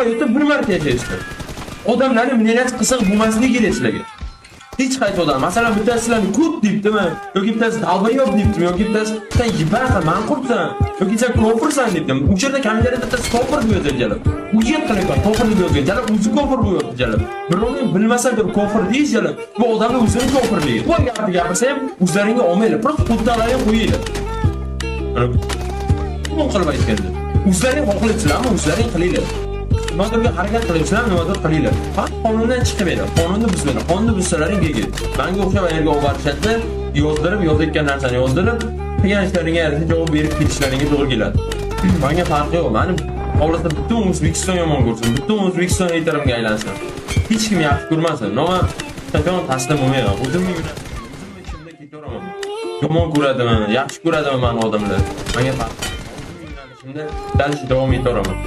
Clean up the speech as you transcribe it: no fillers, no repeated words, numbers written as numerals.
hayotda bir marta yashaysizlar. Odamlarning milliyati qisiq bo'lmasligi kerak sizlarga. Hech qaysi odam, masalan, bittasi sizlarni ko'p debdimi, yoki bittasi dalbayob debdimi, yoki bittasi sen yibaqa, manqursan, yoki sen kofirsan debdim. U yerda kamchilikda bittasi kofir deb yozilgan. U yerda kofir deb yozilgan, o'zi kofir deb yozilgan. Birovning bilmasa bir kofir deyishgan. Bu odamning o'zini kofirligi. Bu gapni gapirsa ham o'zlaringga olmaylar, просто xuddalarga qo'yinglar. Nima qilib aytganda? O'zlaring xohlaysizlarmi, o'zlaring qilinglar. Nimadirga harakat qilyapsizlar, nimadir qilinglar. Qonundan chiqmaydi. Qonunni buzmaydi. Qonunni buzsalaring gegi. Menga o'xshab yerga olib borishadi, yozdirib, yozayotgan narsani yozdirib, qilgan ishlaringga yarasha javob berib ketishlaringga to'g'ri keladi. Menga farqi yo'q. Meni xohlasa butun O'zbekiston yomon ko'rsin, butun O'zbekiston e'tiromga aylansin. Hech kim yaxshi ko'rmasin. Nima qachon taslim bo'lmayman. O'zimning ichimda ketaveraman. Yomon ko'radimi, yaxshi ko'radimi meni odamlar? Menga farqi yo'q. O'zimning yo'nalishimda davom etaveraman.